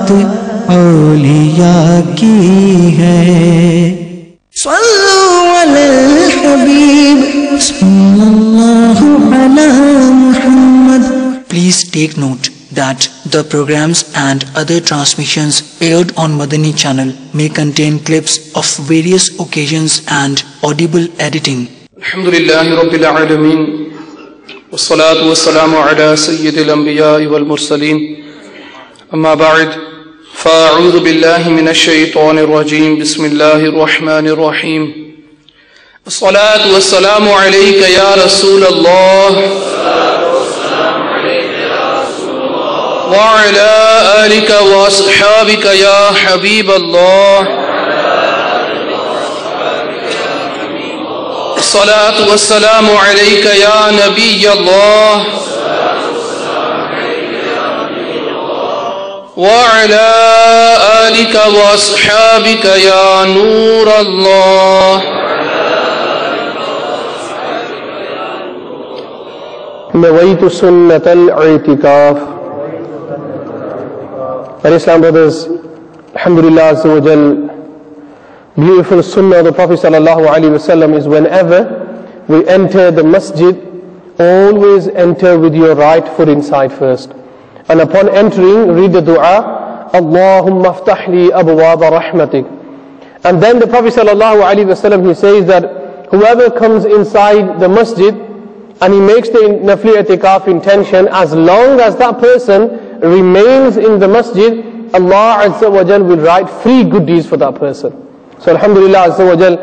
बात औलिया की है। सल्लु अलल हबीब सल्लल्लाहु अला Muhammad. Please take note that the programs and other transmissions aired on Madani channel may contain clips of various occasions and audible editing. Alhamdulillahi Rabbil Alameen, wassalatu wassalamu ala sayyidil anbiya'i wal mursaleen, amma ba'd, fa'a'udhu billahi minash shaytanir rajim, bismillahir rahmanir rahim. Wassalatu wassalamu alayka ya Rasulallah وعلى آلك وأصحابك يا حبيب الله. الصلاة والسلام عليك يا نبي الله وعلى آلك وأصحابك يا نور الله. نويت سنة الاعتكاف. Islam brothers, alhamdulillah azza wa jal, beautiful sunnah of the Prophet sallallahu alaihi wasallam is whenever we enter the masjid, always enter with your right foot inside first, and upon entering read the dua, Allahumma aftah li abwaaba rahmatik. And then the Prophet sallallahu alaihi wasallam, he says that whoever comes inside the masjid and he makes the nafli i'tikaf intention, as long as that person remains in the masjid, Allah Azza wa Jal will write free good deeds for that person. So alhamdulillah Azza wa Jal,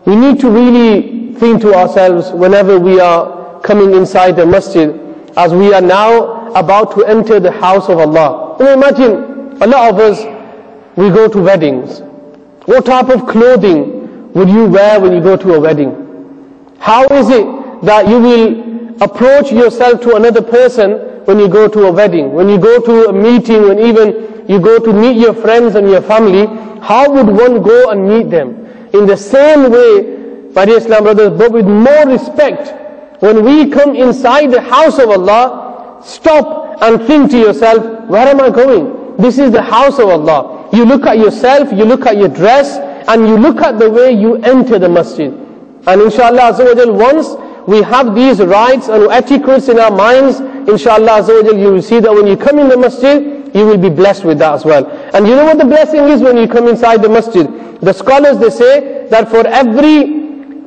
we need to really think to ourselves whenever we are coming inside the masjid, as we are now about to enter the house of Allah. Imagine, a lot of us, we go to weddings. What type of clothing would you wear when you go to a wedding? How is it that you will approach yourself to another person when you go to a wedding, when you go to a meeting, when even you go to meet your friends and your family? How would one go and meet them? In the same way, my dear Islam brothers, but with more respect, when we come inside the house of Allah, stop and think to yourself, where am I going? This is the house of Allah. You look at yourself, you look at your dress, and you look at the way you enter the masjid. And inshallah Azza wa Jal, once we have these rights and etiquettes in our minds, inshallah Azza wa Jal, you will see that when you come in the masjid, you will be blessed with that as well. And you know what the blessing is when you come inside the masjid? The scholars, they say that for every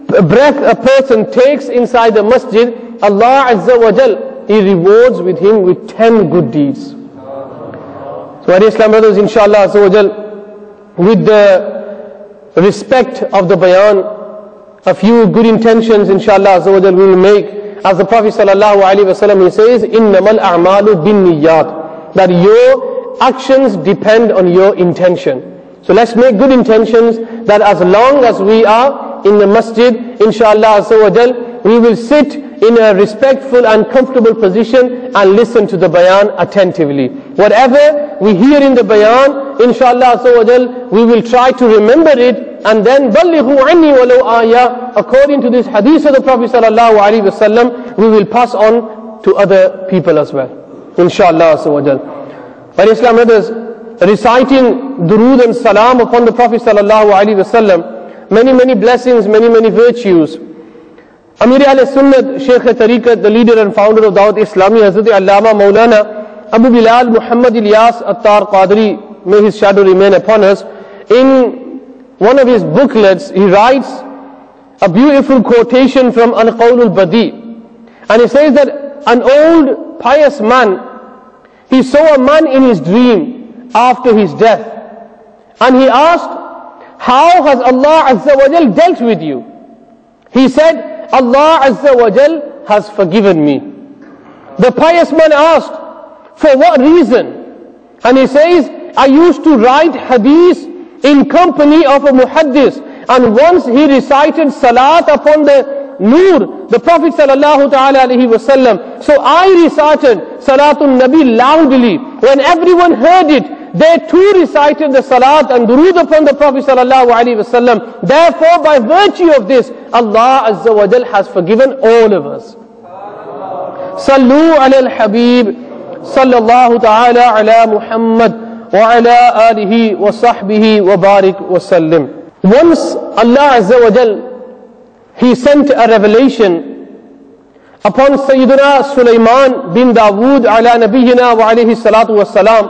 breath a person takes inside the masjid, Allah Azza wa Jal, He rewards with him with 10 good deeds. So my dear Islam brothers, inshallah Azza wa Jal, with the respect of the bayan, a few good intentions inshallah Azza wa Jal we will make. As the Prophet sallallahu alaihi wasallam, he says, innamal a'malu bin niyyat, that your actions depend on your intention. So let's make good intentions that as long as we are in the masjid, inshallah Azza wa Jal, we will sit in a respectful and comfortable position and listen to the bayan attentively. Whatever we hear in the bayan, inshallah Azza wa Jal, we will try to remember it, and then بَلِّغُوا عَنِّي وَلَوْ آيَةً, according to this hadith of the Prophet sallallahu alaihi wasallam, we will pass on to other people as well, inshallah Azza wa Jal. But Islam brothers, reciting durood and salam upon the Prophet sallallahu alaihi wasallam, many blessings, many virtues. Amir al-Sunnat, Shaykh al-Tariqat, the leader and founder of Dawat Islami, Hazrat Allama Maulana Abu Bilal Muhammad Ilyas Attar Qadri, may his shadow remain upon us, in one of his booklets, he writes a beautiful quotation from Al-Qawl al-Badi. And he says that an old pious man, he saw a man in his dream after his death. And he asked, how has Allah Azza wa Jal dealt with you? He said, Allah Azza wa Jal has forgiven me. The pious man asked, for what reason? And he says, I used to write hadith in company of a muhaddis, and once he recited salat upon the Noor, the Prophet sallallahu ta'ala alaihi wasallam. So I recited Salatul Nabi loudly. When everyone heard it, they too recited the salat and durood upon the Prophet sallallahu alaihi wasallam. Therefore, by virtue of this, Allah Azza wa Jal has forgiven all of us. Sallu ala al-Habib, sallallahu ta'ala ala Muhammad, وعلى آله وصحبه وبارك وسلم. Once Allah Azza wa Jal, He sent a revelation upon Sayyidina Sulaiman bin Dawood ala nabiyyina wa alayhi salatu was salam,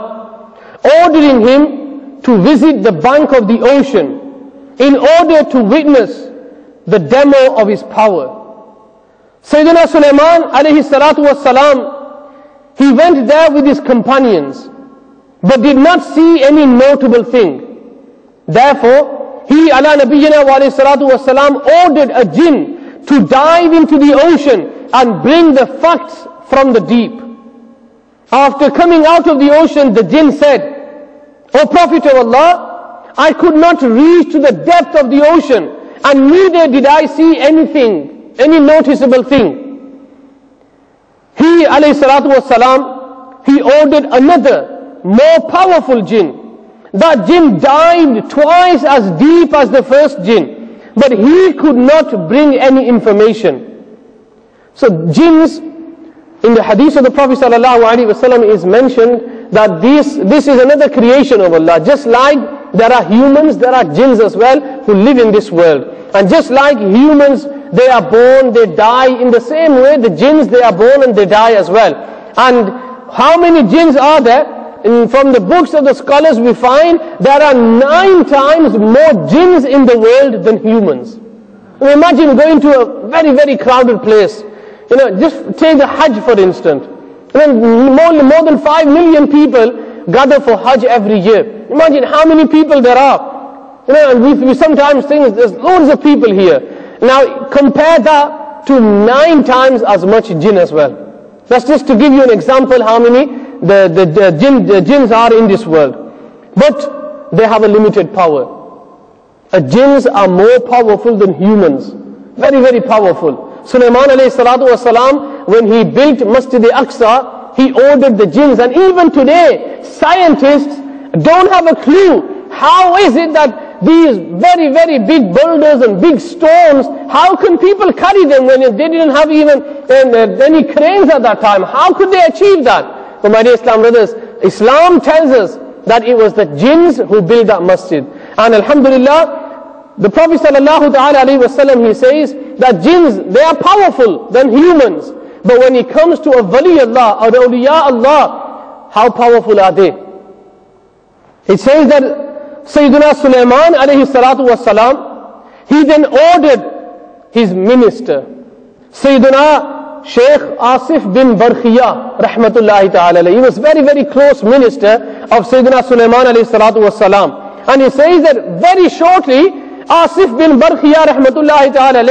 ordering him to visit the bank of the ocean in order to witness the demo of his power. Sayyidina Sulaiman alayhi salatu was salam, he went there with his companions, but did not see any notable thing. Therefore, he ala nabiyyina wa alayhi salatu was salam ordered a jinn to dive into the ocean and bring the facts from the deep. After coming out of the ocean, the jinn said, "O Prophet of Allah, I could not reach to the depth of the ocean, and neither did I see anything, any noticeable thing." He alayhi salatu was salam, he ordered another more powerful jinn. That jinn dived twice as deep as the first jinn, but he could not bring any information. So jinns, in the hadith of the Prophet ﷺ is mentioned that this is another creation of Allah. Just like there are humans, there are jinns as well who live in this world. And just like humans, they are born, they die, in the same way the jinns, they are born and they die as well. And how many jinns are there? From the books of the scholars we find there are 9 times more jinns in the world than humans. Imagine going to a very, very crowded place. Just take the Hajj for instance. More than 5 million people gather for Hajj every year. Imagine how many people there are. And we sometimes think there's loads of people here. Now compare that to 9 times as much jinn as well. That's just to give you an example how many the jinns are in this world. But they have a limited power. Jinns are more powerful than humans. Very, very powerful. Sulaiman alayhi salatu wasalam, when he built Masjid al-Aqsa, he ordered the jinns. And even today, scientists don't have a clue. How is it that these very, very big boulders and big stones, how can people carry them when they didn't have even any cranes at that time? How could they achieve that? So my dear Islam brothers, Islam tells us that it was the jinns who built that masjid. And alhamdulillah, the Prophet ﷺ, he says that jinns, they are powerful than humans. But when it comes to a wali Allah or the awliya Allah, how powerful are they? It says that Sayyidina Sulaiman alayhi salatu was salam, he then ordered his minister, Sayyidina Sheikh Asif bin Barkhiya rahmatullahi ta'ala. He was very, very close minister of Sayyidina Sulaiman alayhi salatu was salam. And he says that very shortly, Asif bin Barkhiya rahmatullahi ta'ala,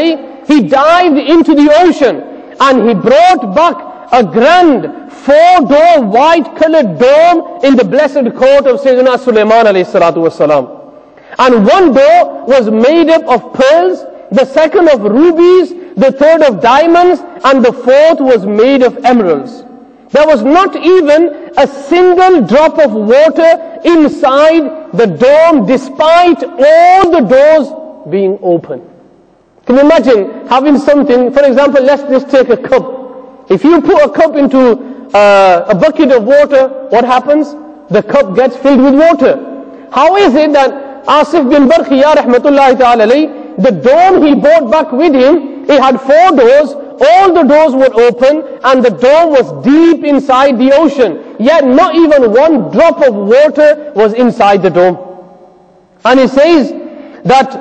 he dived into the ocean and he brought back a grand 4-door white colored dome in the blessed court of Sayyidina Sulaiman alayhi salatu was salam. And one door was made up of pearls, the second of rubies, the third of diamonds, and the fourth was made of emeralds. There was not even a single drop of water inside the dome, despite all the doors being open. Can you imagine having something, for example, let's just take a cup. If you put a cup into a bucket of water, what happens? The cup gets filled with water. How is it that Asif bin Barkhiya rahmatullahi ta'ala, the dome he brought back with him, it had 4 doors, all the doors were open, and the dome was deep inside the ocean. Yet not even one drop of water was inside the dome. And he says that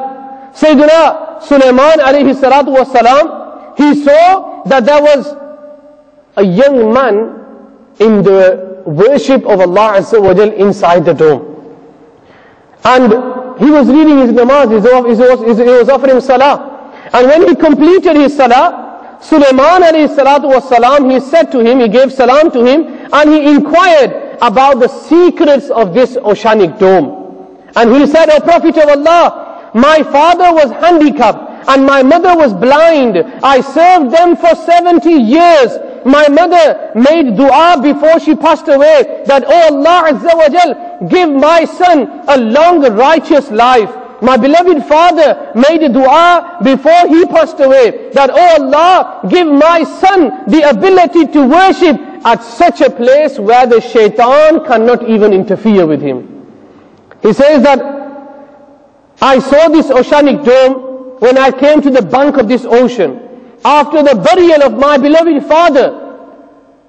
Sayyidina Sulaiman alayhi salatu was salam, he saw that there was a young man in the worship of Allah Azza wa Jal inside the dome. And he was reading his namaz, he was offering salah. And when he completed his salah, Sulaiman alayhi salatu was salam, he said to him, he gave salam to him, and he inquired about the secrets of this oceanic dome. And he said, "O Prophet of Allah, my father was handicapped and my mother was blind. I served them for 70 years. My mother made dua before she passed away that, oh Allah Azza wa Jal, give my son a long righteous life. My beloved father made a dua before he passed away that, oh Allah, give my son the ability to worship at such a place where the shaitan cannot even interfere with him. He says that I saw this oceanic dome when I came to the bank of this ocean. After the burial of my beloved father,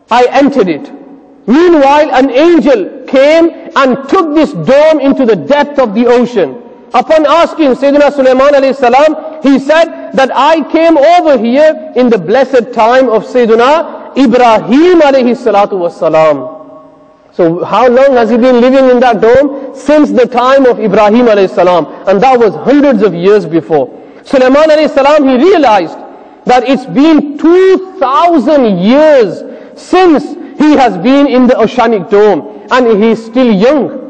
I entered it. Meanwhile, an angel came and took this dome into the depth of the ocean. Upon asking Sayyidina Sulaiman alayhi salam, he said that I came over here in the blessed time of Sayyidina Ibrahim alayhi salatu wassalam. So how long has he been living in that dome? Since the time of Ibrahim alayhi salam. And that was hundreds of years before. Sulaiman alayhi salam, he realized that it's been 2,000 years since he has been in the oceanic dome. And he is still young.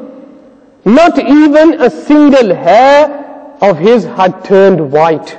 Not even a single hair of his had turned white.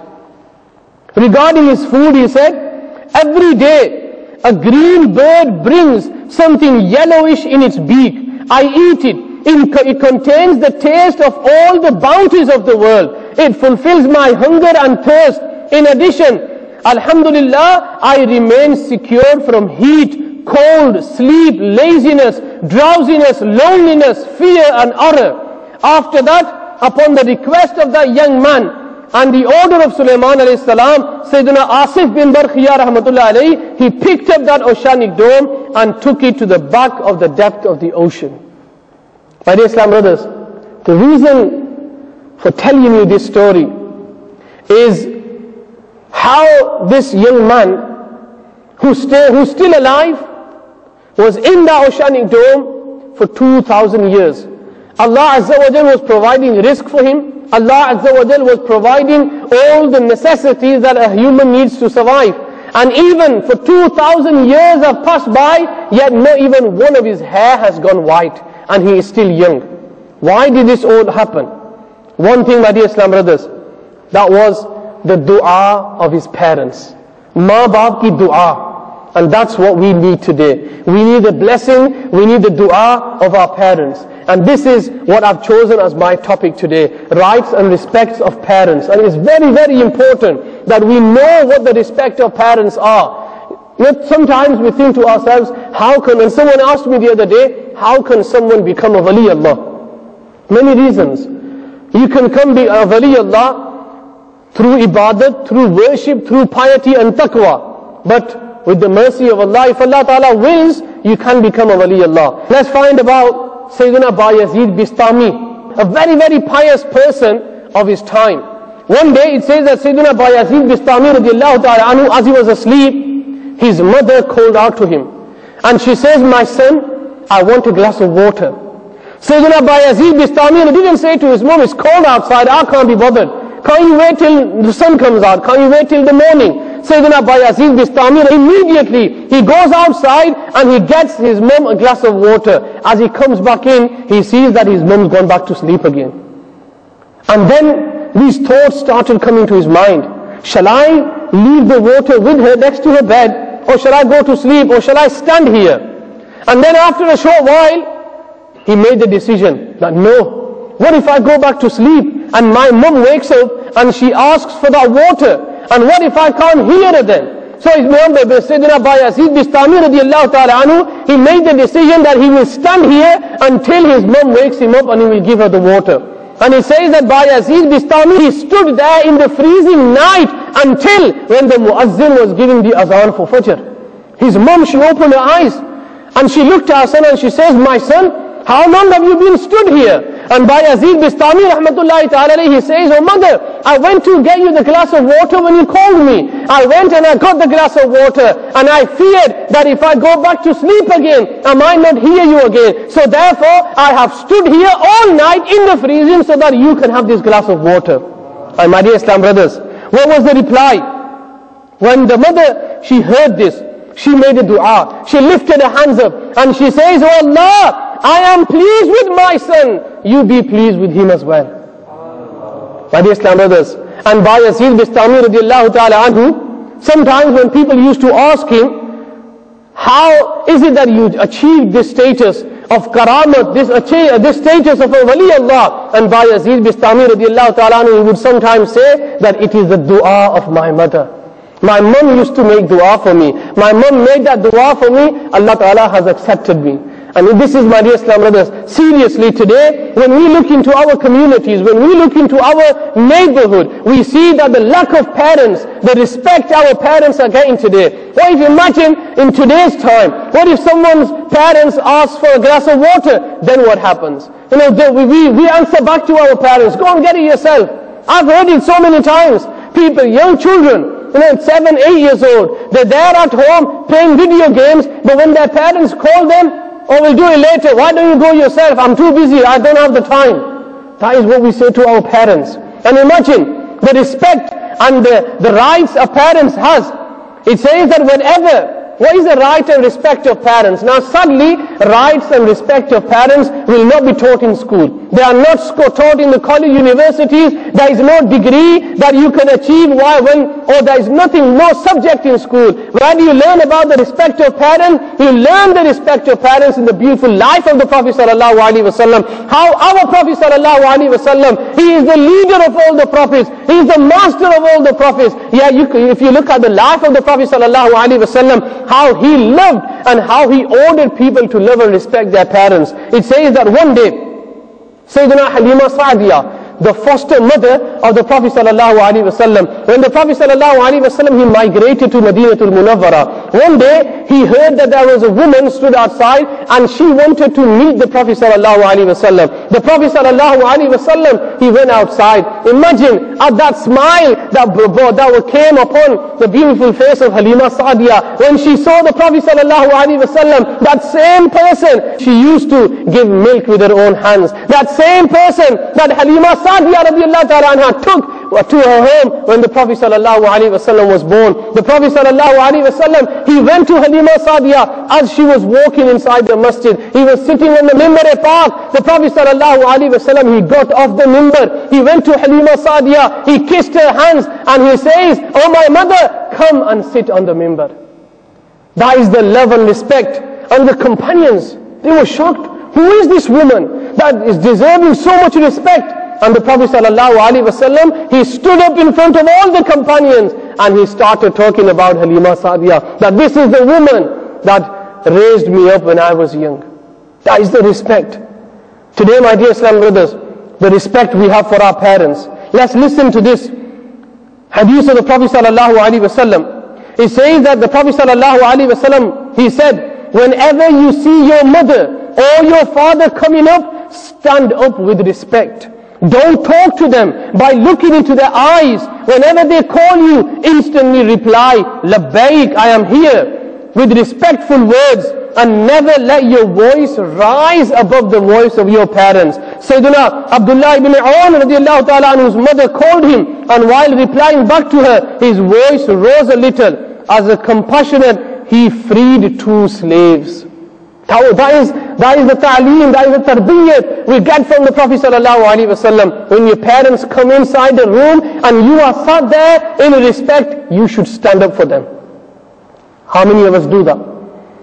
Regarding his food, he said, every day a green bird brings something yellowish in its beak. I eat it. It contains the taste of all the bounties of the world. It fulfills my hunger and thirst. In addition, alhamdulillah, I remain secured from heat, cold, sleep, laziness, drowsiness, loneliness, fear and horror. After that, upon the request of that young man and the order of Sulaiman alayhi salam, Sayyidina Asif bin Barkhiyar rahmatullah alayhi, he picked up that oceanic dome and took it to the back of the depth of the ocean. My dear Islam brothers, the reason for telling you this story is how this young man who's still alive was in the oceanic dome for 2,000 years. Allah Azza wa Jal was providing rizq for him. Allah Azza wa Jal was providing all the necessities that a human needs to survive. And even for 2,000 years have passed by, yet not even one of his hair has gone white. And he is still young. Why did this all happen? One thing, my dear Islam brothers, that was the dua of his parents. Ma baap ki dua. And that's what we need today. We need the blessing, we need the dua of our parents. And this is what I've chosen as my topic today. Rights and respects of parents. And it's very, very important that we know what the respect of parents are. Sometimes we think to ourselves, how can, and someone asked me the other day, how can someone become a wali Allah? Many reasons. You can be a wali Allah through ibadat, through worship, through piety and taqwa. But with the mercy of Allah, if Allah Ta'ala wills, you can become a wali Allah. Let's find about Sayyidina Bayazid Bistami, a very, very pious person of his time. One day it says that Sayyidina Bayazid Bistami radiallahu ta'ala anhu, as he was asleep, his mother called out to him. And she says, my son, I want a glass of water. Sayyidina Bayazid Bistami didn't say to his mom, it's cold outside, I can't be bothered. Can't you wait till the sun comes out? Can't you wait till the morning? Sayyidina Bayazid Bistami, immediately he goes outside and he gets his mom a glass of water. As he comes back in, he sees that his mom's gone back to sleep again. And then these thoughts started coming to his mind. Shall I leave the water with her next to her bed? Or shall I go to sleep? Or shall I stand here? And then after a short while, he made the decision that no. What if I go back to sleep and my mom wakes up and she asks for that water? And what if I can't hear her then? So his mom, Sayyidina Bayazid Bistami radiallahu ta'ala anhu, he made the decision that he will stand here until his mom wakes him up and he will give her the water. And he says that Bayazid Bistami, he stood there in the freezing night until when the muazzin was giving the azan for Fajr. His mom, she opened her eyes and she looked at her son and she says, my son, how long have you been stood here? And Bayazid Bistami rahmatullahi ta'ala, he says, oh mother, I went to get you the glass of water when you called me. I went and I got the glass of water and I feared that if I go back to sleep again, I might not hear you again. So therefore, I have stood here all night in the freezing so that you can have this glass of water. And my dear Islam brothers, what was the reply? When the mother, she heard this, she made a dua. She lifted her hands up and she says, oh Allah, I am pleased with my son. You be pleased with him as well. My dear Islam brothers, and Bayazid Bistami radiallahu ta'ala anhu, sometimes when people used to ask him, how is it that you achieved this status of karamat, this status of a wali Allah? And Bayazid Bistami radiallahu ta'ala anhu, he would sometimes say that it is the dua of my mother. My mum used to make dua for me. My mum made that dua for me. Allah Ta'ala has accepted me. And this is, my dear Islam brothers, seriously today, when we look into our communities, when we look into our neighborhood, we see that the lack of parents, the respect our parents are getting today. What if you imagine in today's time, what if someone's parents ask for a glass of water? Then what happens? You know, we answer back to our parents, go and get it yourself. I've heard it so many times. People, young children, 7, 8 years old, they're there at home playing video games, but when their parents call them, oh, we'll do it later. Why don't you go yourself? I'm too busy. I don't have the time. That is what we say to our parents. And imagine the respect and the rights a parents has. It says that what is the right and respect of parents? Now sadly, rights and respect of parents will not be taught in school. They are not taught in the college universities. There is no degree that you can achieve or there is nothing, no subject in school. Where do you learn about the respect of parents? You learn the respect of parents in the beautiful life of the Prophet sallallahu alaihi wasallam. How our Prophet sallallahu alaihi wasallam, he is the leader of all the prophets. He is the master of all the prophets. Yeah, if you look at the life of the Prophet sallallahu alaihi wasallam, how he loved and how he ordered people to love and respect their parents. It says that one day, Sayyidina Halima Sa'diyah, the foster mother of the Prophet sallallahu alaihi wasallam, when the Prophet sallallahu alaihi wasallam, he migrated to Madinatul Munawwara, one day he heard that there was a woman stood outside and she wanted to meet the Prophet sallallahu alaihi wasallam. The Prophet sallallahu alaihi wasallam, he went outside. Imagine at that smile that came upon the beautiful face of Halima Sa'diyah when she saw the Prophet sallallahu alaihi wasallam. That same person, she used to give milk with her own hands. That same person that Halima Sa'diyah radiallahu ta'ala anha took to her home when the Prophet sallallahu alaihi wasallam was born. The Prophet sallallahu alaihi wasallam, he went to Halima Sa'diyah as she was walking inside the masjid. He was sitting on the mimbar park. The Prophet sallallahu alaihi wasallam, he got off the mimbar. He went to Halima Sa'diyah. He kissed her hands and he says, "Oh my mother, come and sit on the mimbar." That is the love and respect. And the companions, they were shocked. Who is this woman that is deserving so much respect? And the Prophet sallallahu alaihi wasallam, he stood up in front of all the companions and he started talking about Halima Sa'diyah, that this is the woman that raised me up when I was young. That is the respect. Today, my dear Islam brothers, the respect we have for our parents. Let's listen to this hadith of the Prophet sallallahu alaihi wasallam. It says that the Prophet sallallahu alaihi wasallam, he said, whenever you see your mother or your father coming up, stand up with respect. Don't talk to them by looking into their eyes. Whenever they call you, instantly reply, Labbaik, I am here, with respectful words, and never let your voice rise above the voice of your parents. Sayyidina Abdullah ibn Awn radiallahu ta'ala anhu's mother called him, and while replying back to her, his voice rose a little. As a compassionate, he freed 2 slaves. That is the ta'aleem, that is the tarbiyyat we get from the Prophet sallallahu alaihi wasallam. When your parents come inside the room and you are sat there in respect, you should stand up for them. How many of us do that?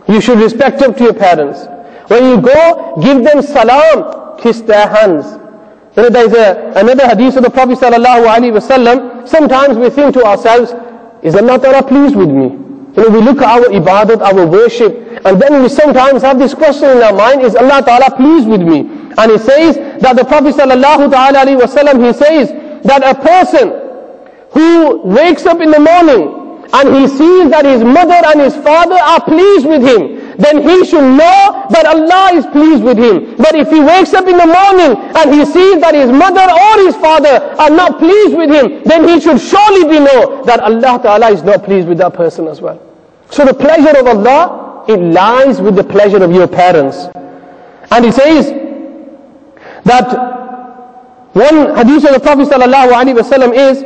You should respect up to your parents. When you go, give them salam, kiss their hands. You know, there is another hadith of the Prophet sallallahu alaihi wasallam. Sometimes we think to ourselves, is Allah Ta'ala pleased with me? You know, we look at our ibadat, our worship, and then we sometimes have this question in our mind, is Allah Ta'ala pleased with me? And he says that the Prophet sallallahu ta'ala alaihi wasallam, he says that a person who wakes up in the morning and he sees that his mother and his father are pleased with him, then he should know that Allah is pleased with him. But if he wakes up in the morning and he sees that his mother or his father are not pleased with him, then he should surely know that Allah Ta'ala is not pleased with that person as well. So the pleasure of Allah, it lies with the pleasure of your parents. And it says that one hadith of the Prophet ﷺ is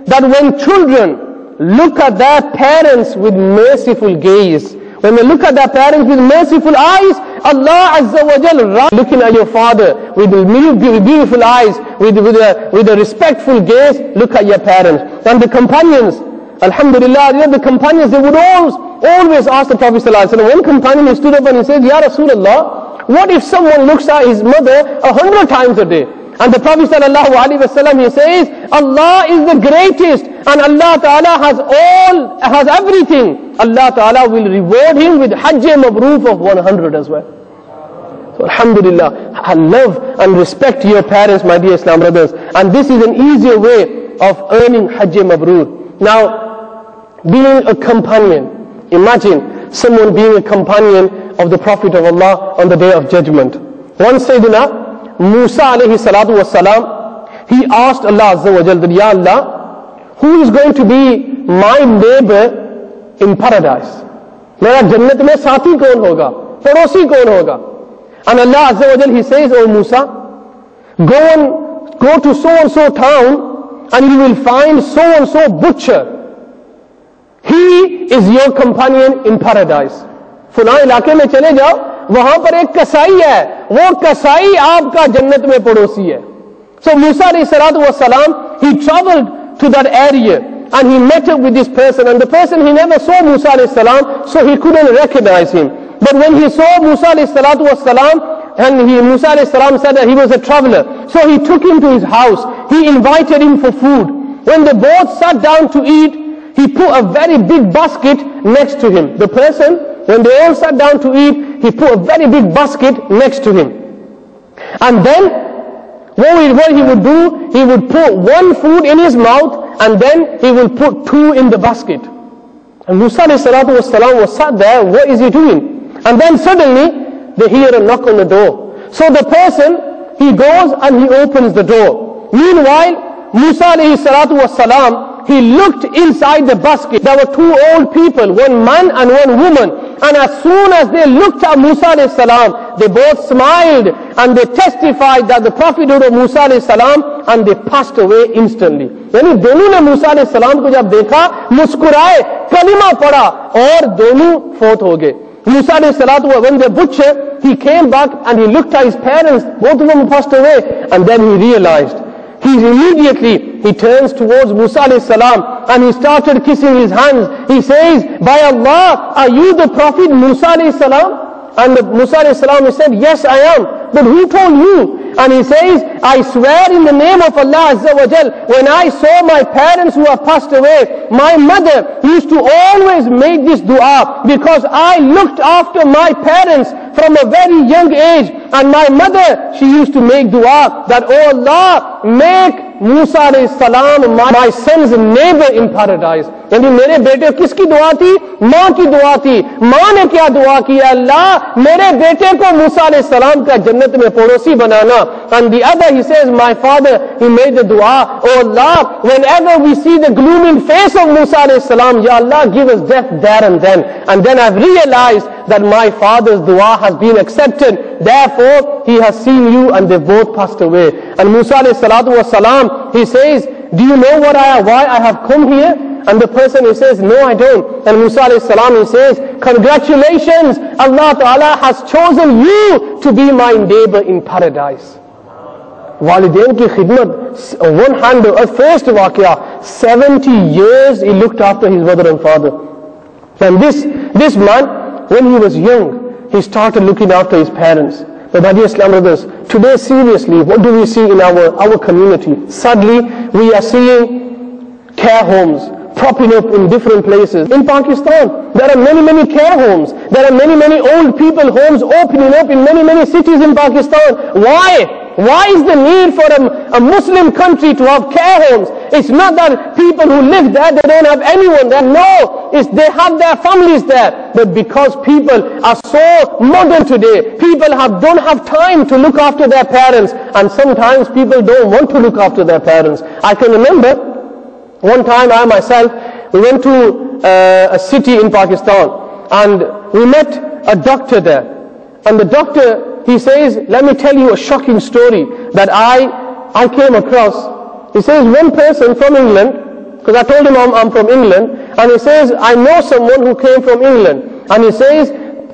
that when children look at their parents with merciful gaze, when they look at their parents with merciful eyes, Allah Azza wa Jal, looking at your father with beautiful eyes, with a respectful gaze, look at your parents. And the companions, alhamdulillah, the companions, they would always ask the Prophet ﷺ. One companion, he stood up and he said, Ya Rasulullah, what if someone looks at his mother 100 times a day? And the Prophet ﷺ, he says, Allah is the greatest and Allah Ta'ala has everything. Allah Ta'ala will reward him with Hajj Mabrur of 100 as well. So Alhamdulillah, I love and respect your parents, my dear Islam brothers. And this is an easier way of earning Hajj Mabrur. Now, being a companion, imagine someone being a companion of the Prophet of Allah on the Day of Judgment. One Sayyidina Musa alayhi salatu was salam, he asked Allah Azza wa Jal, Ya Allah, who is going to be my neighbor in paradise? Mera jannat mein saathi kaun hoga? Padosi kaun hoga? And Allah Azza wa Jal, he says, O Musa, go to so and so town and you will find so and so butcher. He is your companion in paradise. फुला इलाके में चले जाओ, वहां पर एक कसाई है, वो कसाई आपका जन्नत में पड़ोसी है. So Musa alayhi salatu was salam, he traveled to that area and he met up with this person, and the person, he never saw Musa alayhi salam, so he couldn't recognize him. But when he saw Musa alayhi salatu was salam, and Musa alayhi salam said that he was a traveler, so he took him to his house, he invited him for food. When they both sat down to eat, he put a very big basket next to him. The person, when they all sat down to eat, he put a very big basket next to him. And then, what he would do, he would put one food in his mouth, and then he would put two in the basket. And Musa alayhi salatu was salam was sat there, what is he doing? And then suddenly, they hear a knock on the door. So the person, he goes and he opens the door. Meanwhile, Musa alayhi salatu was salam, he looked inside the basket. There were two old people, one man and one woman. And as soon as they looked at Musa alayhi salam, they both smiled and they testified that the Prophet of Musa alayhi salam, and they passed away instantly. यानी दोनों ने मूसा alayhi salam को जब देखा, मुस्कुराए, कलिमा पढ़ा और दोनों फोत हो गए. Musa alayhi salatu, when the butcher, he came back and he looked at his parents, both of them passed away, and then he realized. He turns towards Musa alayhi salam and he started kissing his hands. He says, by Allah, are you the Prophet Musa alayhi salam? And Musa alayhi salam, he said, yes, I am. But who told you? And he says, I swear in the name of Allah Azza wa Jal, when I saw my parents who have passed away, my mother used to always make this dua, because I looked after my parents from a very young age, and my mother, she used to make dua that, oh Allah, make Musa alayhi salam my son's neighbor in paradise. यानी मेरे बेटे किसकी दुआ थी? माँ की दुआ थी. माँ ने क्या दुआ की? अल्लाह, मेरे बेटे को मूसा अलैहि सलाम का जन्नत में पड़ोसी बनाना. And the other, he says, my father, he made the dua, oh Allah, whenever we see the glooming face of Musa alayhi salam, Ya Allah, give us death there and then. And then I've realized that my father's dua has been accepted. Therefore, he has seen you, and they both passed away. And Musa alayhi salatu was salam, he says, do you know why I have come here? And the person, he says, no, I don't. And Musa alayhi salam, he says, congratulations, Allah Ta'ala has chosen you to be my neighbor in paradise. Walidain ki khidmat, one hand, a first waqia, 70 years he looked after his mother and father. And this man, when he was young, he started looking after his parents. But my dear Islam brothers, today seriously, what do we see in our community? Sadly, we are seeing care homes propping up in different places. In Pakistan, there are many care homes. There are many old people homes opening up in many cities in Pakistan. Why? Why is the need for a Muslim country to have care homes? It's not that people who live there, they don't have anyone there. No, it's they have their families there. But because people are so modern today, people don't have time to look after their parents. And sometimes people don't want to look after their parents. I can remember one time I myself, we went to a city in Pakistan and we met a doctor there. And the doctor, he says, let me tell you a shocking story that I came across. He says, one person from England, because I told him I'm from England, and he says, I know someone who came from England. And he says,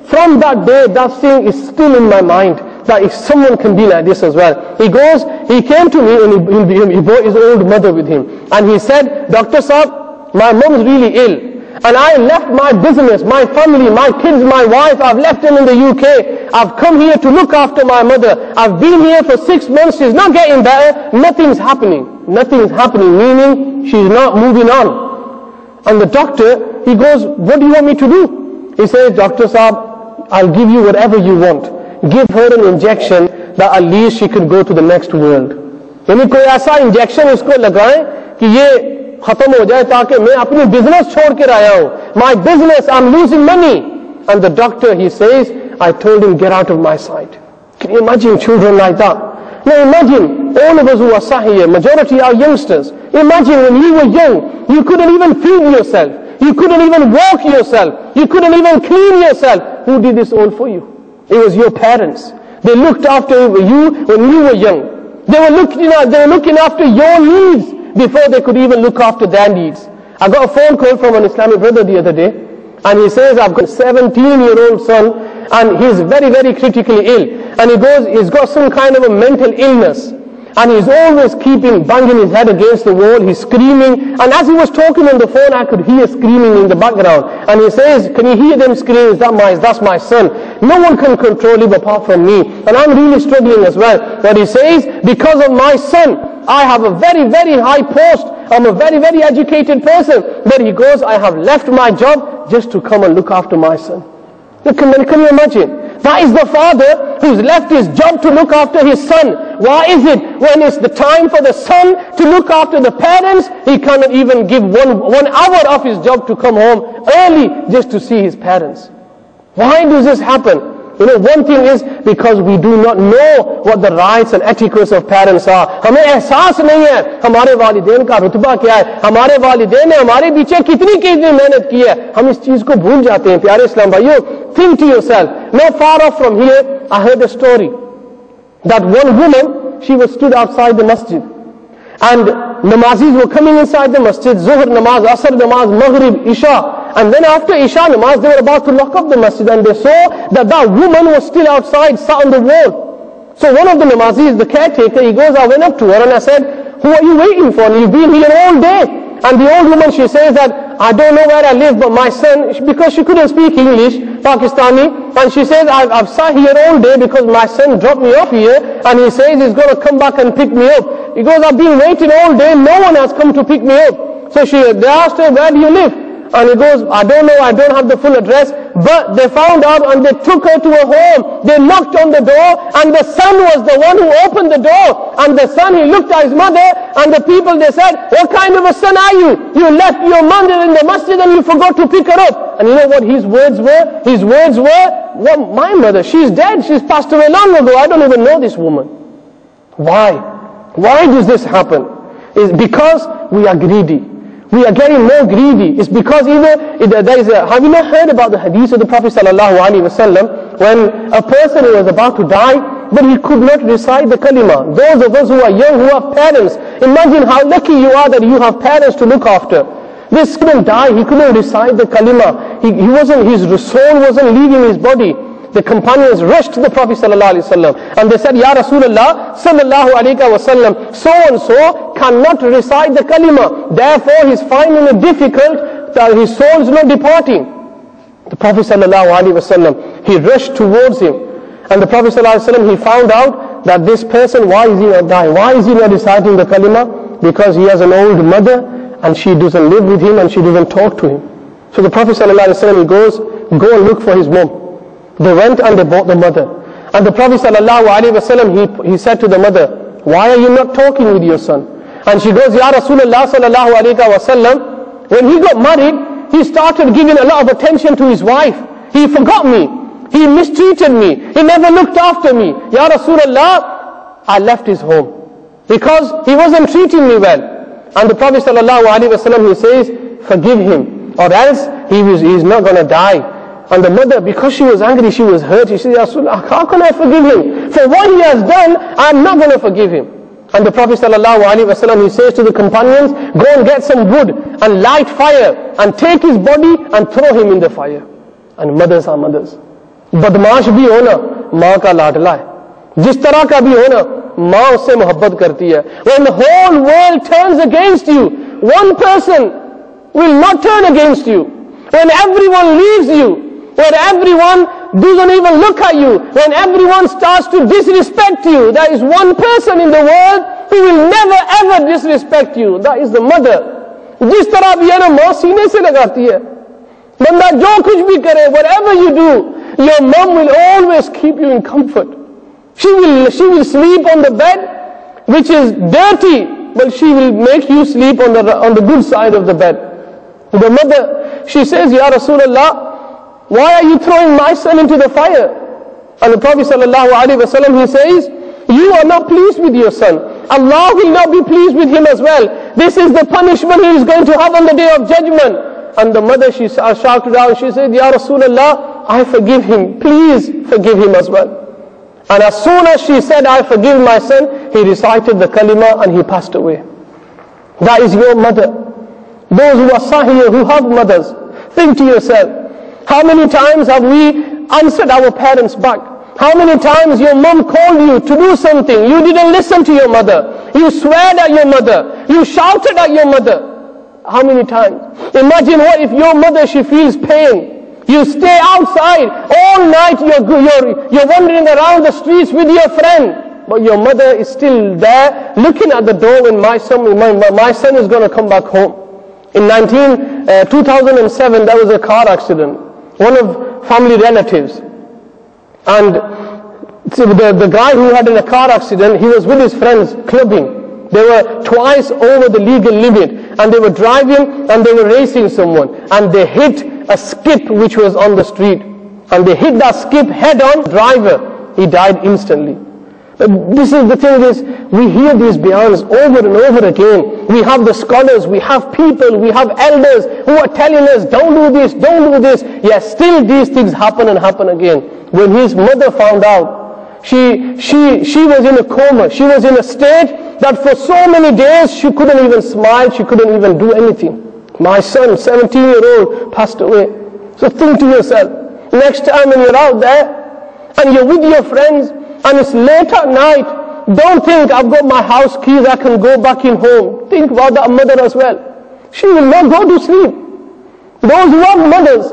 from that day, that thing is still in my mind, that if someone can be like this as well. He came to me and he brought his old mother with him. And he said, Dr. Saab, my mom's really ill. and I left my business, my family, my kids, my wife, I've left them in the UK, I've come here to look after my mother, I've been here for 6 months, she's not getting better, nothing's happening, meaning she's not moving on. And the doctor, he goes, what do you want me to do? He says, Dr. Saab, I'll give you whatever you want. Give her an injection that at least she can go to the next world. यानी कोई ऐसा injection उसको लगाएं कि ये खत्म हो जाए ताकि मैं अपनी बिजनेस छोड़ कर आया हूं. My business, I'm losing money. And the doctor, he says, I told him, get out of my sight. Can you imagine children like that? Now imagine, all of us who are sat here, majority are youngsters. Imagine when you were young, you couldn't even feed yourself. You couldn't even walk yourself. You couldn't even clean yourself. Who did this all for you? It was your parents. They looked after you when you were young. They were looking after your needs before they could even look after their needs. I got a phone call from an Islamic brother the other day, and he says, I've got a 17-year-old son, and he's very, very critically ill. And he goes, he's got some kind of a mental illness. And he's always banging his head against the wall, he's screaming. And as he was talking on the phone, I could hear screaming in the background. And he says, can you hear them screaming? That's my son. No one can control him apart from me. And I'm really struggling as well. But he says, because of my son, I have a very, very high post. I'm a very, very educated person. But he goes, I have left my job just to come and look after my son. Can you imagine? That is the father who's left his job to look after his son. Why is it when it's the time for the son to look after the parents, he cannot even give one hour of his job to come home early just to see his parents? Why does this happen? You know, one thing is because we do not know what the rights and etiquettes of parents are. हमें एहसास नहीं है हमारे वालिदैन का रुतबा क्या है, हमारे वालिदैन ने हमारे पीछे कितनी मेहनत की है, हम इस चीज को भूल जाते हैं. प्यारे इस्लाम भाइयों, think to yourself. Not far off from here, I heard a story that one woman, she was stood outside the masjid, and namazis were coming inside the masjid, Zuhr namaz, Asr namaz, Maghrib, Isha. And then after Isha namaz, they were about to lock up the masjid, and they saw that that woman was still outside, sat on the wall. So one of the namazis, the caretaker, he goes, I went up to her and I said, who are you waiting for? And you've been here all day. And the old woman, she says that, I don't know where I live, but my son, because she couldn't speak English, Pakistani, and she says, I've sat here all day because my son dropped me off here, and he says he's going to come back and pick me up. He goes, I've been waiting all day, no one has come to pick me up. So they asked her, where do you live? And he goes, I don't know, I don't have the full address. But they found out and they took her to a home. They knocked on the door, and the son was the one who opened the door. And the son, he looked at his mother, and the people, they said, what kind of a son are you? You left your mother in the masjid and you forgot to pick her up. And you know what his words were? His words were, well, my mother, she's dead, she's passed away long ago, I don't even know this woman. Why? Why does this happen? It's because we are greedy. We are getting more greedy. It's because have you not heard about the hadith of the Prophet ﷺ when a person was about to die, but he could not recite the kalima? Those of us who are young, who have parents, imagine how lucky you are that you have parents to look after. This couldn't die, he couldn't recite the kalima. His soul wasn't leaving his body. The companions rushed to the Prophet ﷺ and they said, Ya Rasulullah sallallahu alayhi wa sallam, so and so cannot recite the kalima. Therefore he's finding it difficult that his soul is not departing. The Prophet sallallahu alayhi wa sallam, he rushed towards him. And the Prophet sallallahu alayhi wa sallam, he found out that this person, why is he not dying? Why is he not reciting the kalima? Because he has an old mother and she doesn't live with him and she doesn't talk to him. So the Prophet sallallahu alayhi wa sallam, he goes, go and look for his mom. They went and they bought the mother. And the Prophet ﷺ, he said to the mother, why are you not talking with your son? And she goes, Ya Rasulullah sallallahu alayhi wa sallam, when he got married, he started giving a lot of attention to his wife. He forgot me. He mistreated me. He never looked after me. Ya Rasulullah, I left his home because he wasn't treating me well. And the Prophet ﷺ, he says, forgive him, or else he's not going to die. And the mother, because she was angry, she was hurt. She said, Ya Rasulullah, how can I forgive him? For what he has done, I'm not going to forgive him. And the Prophet ﷺ, he says to the companions, go and get some wood and light fire and take his body and throw him in the fire. And mothers are mothers. Badmash bhi hona, maa ka laadla hai. Jis tarah ka bhi hona, maa usse muhabbat karti hai. When the whole world turns against you, one person will not turn against you. when everyone leaves you, when everyone doesn't even look at you, when everyone starts to disrespect you, there is one person in the world who will never ever disrespect you. That is the mother. जिस तरह भी है ना माँ सीने से लगाती है, बंदा जो कुछ भी करे, whatever you do, your mom will always keep you in comfort. She will sleep on the bed which is dirty, but she will make you sleep on the good side of the bed. The mother, she says, Ya Rasulullah, why are you throwing my son into the fire? And the Prophet sallallahu alaihi wasallam, he says, you are not pleased with your son. Allah will not be pleased with him as well. This is the punishment he is going to have on the day of judgment. And the mother, she shouted out, she said, Ya Rasulullah, I forgive him. Please forgive him as well. And as soon as she said, I forgive my son, he recited the kalima and he passed away. That is your mother. Those who are sahih, who have mothers, think to yourself, how many times have we answered our parents back? How many times your mom called you to do something, you didn't listen to your mother, you swore at your mother, you shouted at your mother. How many times? Imagine what if your mother, she feels pain. You stay outside all night, you're wandering around the streets with your friend, but your mother is still there looking at the door when my son is going to come back home. In 2007, there was a car accident. One of family relatives. And the guy who had in a car accident, he was with his friends clubbing. They were twice over the legal limit. And they were driving and they were racing someone. And they hit a skip which was on the street. And they hit that skip head on. Driver, he died instantly. This is the thing is, we hear these bayans over and over again. We have the scholars, we have people, we have elders who are telling us, don't do this, don't do this. Yes, still these things happen and happen again. When his mother found out, she was in a coma. She was in a state that for so many days she couldn't even smile, she couldn't even do anything. My son, 17-year-old, passed away. So think to yourself, next time when you're out there and you're with your friends, and it's late at night, don't think I've got my house keys, I can go back in home. Think about that mother as well. She will not go to sleep. Those who have mothers,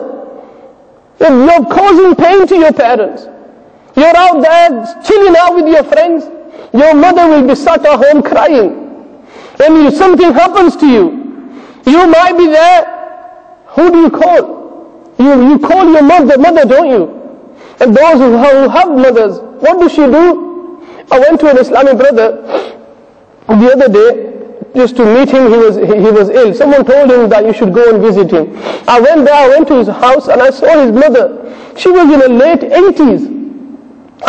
you're causing pain to your parents. You're out there chilling out with your friends. Your mother will be sat at home crying. When something happens to you, you might be there. Who do you call? You call your mother, don't you? And those who have mothers, what does she do? I went to an Islamic brother the other day just to meet him. He was ill. Someone told him that you should go and visit him. I went to his house and I saw his mother. She was in her late 80s.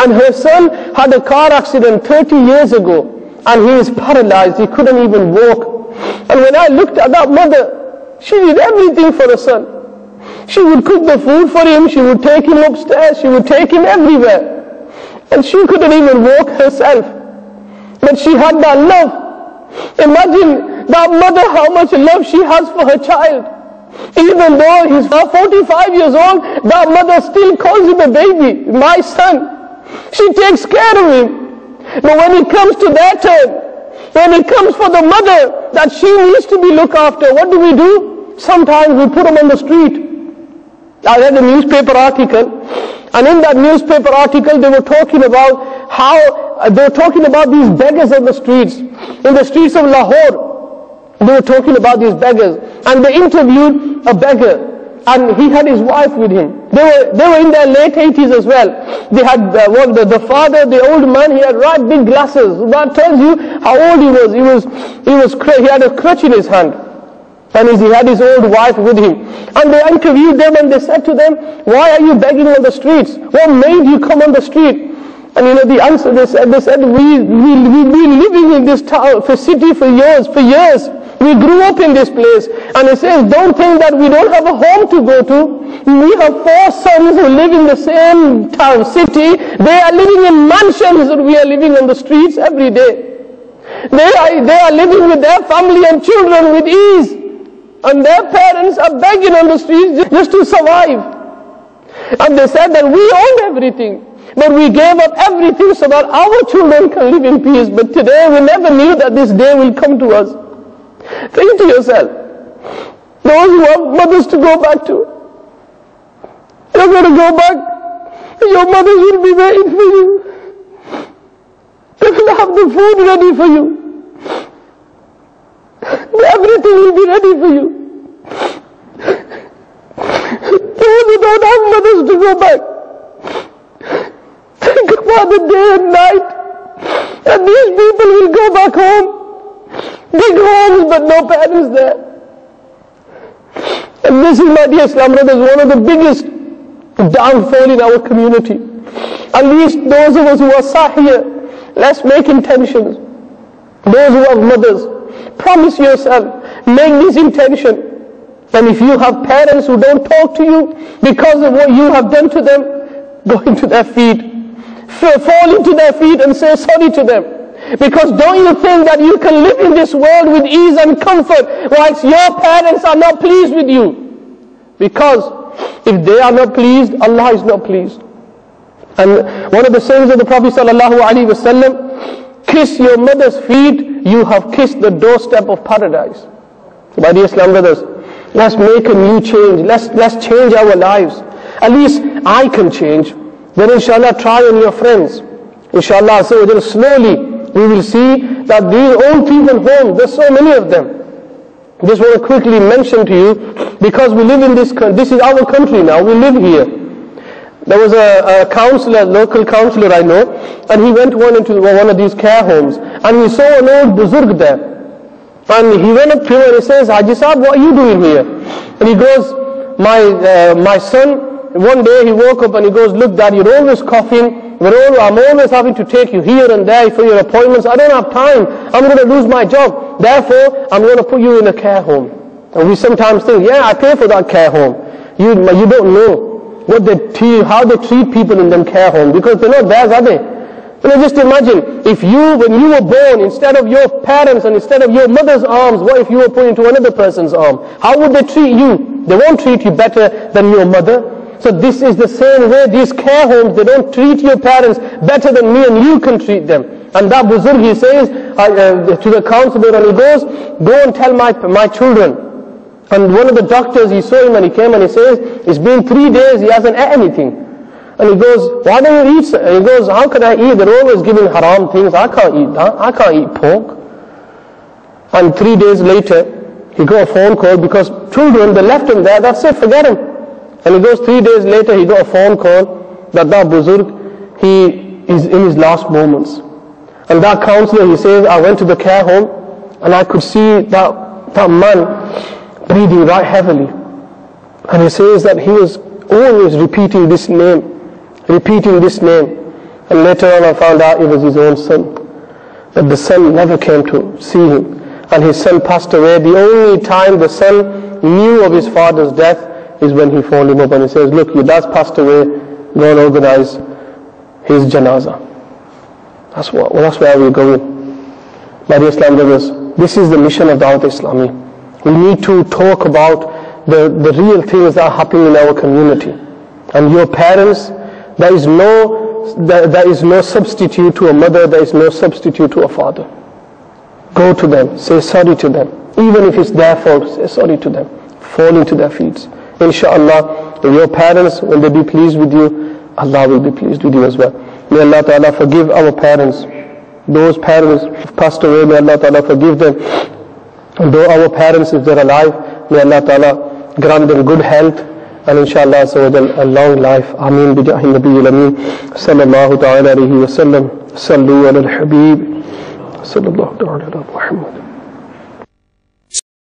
And her son had a car accident 30 years ago. And he is paralyzed. He couldn't even walk. And when I looked at that mother, she did everything for her son. She would cook the food for him, she would take him upstairs, she would take him everywhere. And she couldn't even walk herself. But she had that love. Imagine that mother, how much love she has for her child. Even though he's 45 years old, that mother still calls him a baby, my son. She takes care of him. But when it comes to their turn, when it comes for the mother that she needs to be looked after, what do? Sometimes we put them on the street. I read a newspaper article, and in that newspaper article they were talking about these beggars on the streets, in the streets of Lahore. They were talking about these beggars, and they interviewed a beggar, and he had his wife with him. They were in their late 80s as well. They had the father, the old man, he had right big glasses. That tells you how old he was. He had a crutch in his hand. And he had his old wife with him. And they interviewed them and they said to them, why are you begging on the streets? What made you come on the street? And the answer they said, we've been living in this town, city for years. We grew up in this place. And it says, don't think that we don't have a home to go to. We have 4 sons who live in the same town, city. They are living in mansions and we are living on the streets every day. They are living with their family and children with ease. And their parents are begging on the streets just to survive. And they said that we owned everything, but we gave up everything so that our children can live in peace. But today we never knew that this day will come to us. Think to yourself, those who have mothers to go back to, You're going to go back. Your mothers will be waiting for you. They will have the food ready for you. Everything will be ready for you. Those who don't have mothers to go back, think about the day and night that these people will go back home. Big homes but no parents there. And this is, my dear Islam brothers, one of the biggest downfall in our community. At least those of us who are sat here, let's make intentions. Those who have mothers, promise yourself, make this intention. And if you have parents who don't talk to you because of what you have done to them, go into their feet. Fall into their feet and say sorry to them. Because don't you think that you can live in this world with ease and comfort whilst your parents are not pleased with you? Because if they are not pleased, Allah is not pleased. And one of the sayings of the Prophet ﷺ, kiss your mother's feet, you have kissed the doorstep of paradise. My dear Islam brothers, let's make a new change. Let's change our lives. At least I can change. Then inshallah try on your friends. Inshallah, so slowly we will see that these old people home, there's so many of them. I just want to quickly mention to you, because we live in this is our country now, we live here. There was a councillor, local councillor I know, and he went into one of these care homes, and he saw an old buzurg there. And he went up to him and he says, Haji Sahab, what are you doing here? And he goes, my son, one day he woke up and he goes, look Dad, you're always coughing, I'm always having to take you here and there for your appointments, I don't have time, I'm going to lose my job, therefore I'm going to put you in a care home. And we sometimes think, yeah, I pay for that care home. You don't know how they treat people in them care homes, because they're not theirs, are they? Just imagine, when you were born, instead of your parents and instead of your mother's arms, what if you were put into another person's arm? How would they treat you? They won't treat you better than your mother. So this is the same way, these care homes, they don't treat your parents better than me and you can treat them. And that buzurg, he says to the counselor, and he goes, go and tell my children. And one of the doctors, he saw him and he came and he says, it's been 3 days, he hasn't ate anything. And he goes, why don't you eat? And he goes, how can I eat? They're always giving haram things. I can't eat that. I can't eat pork. And 3 days later, he got a phone call because children, they left him there. That's it, forget him. And he goes 3 days later, he got a phone call that buzurg, he is in his last moments. And that counselor, he says, I went to the care home and I could see that man breathing right heavily. And he says that he was always repeating this name. And later on I found out it was his own son. That the son never came to see him. And his son passed away. The only time the son knew of his father's death is when he phoned him up and he says, look, your dad's passed away, go and organize his janazah. That's where we're going. My dear Islam brothers, this is the mission of Dawat Islami. We need to talk about the real things that are happening in our community. And your parents, there is no substitute to a mother, there is no substitute to a father. Go to them, say sorry to them. Even if it's their fault, say sorry to them. Fall into their feet. Inshallah, your parents, when they be pleased with you, Allah will be pleased with you as well. May Allah Ta'ala forgive our parents. Those parents who passed away, may Allah Ta'ala forgive them. And though our parents, if they're alive, may Allah Ta'ala grant them good health. And inshallah, a long life. Ameen bi jahi nabiyil ameen. Sallallahu ta'ala alayhi wa sallam. Sallu ala al-habib. Sallallahu ta'ala ala Muhammad.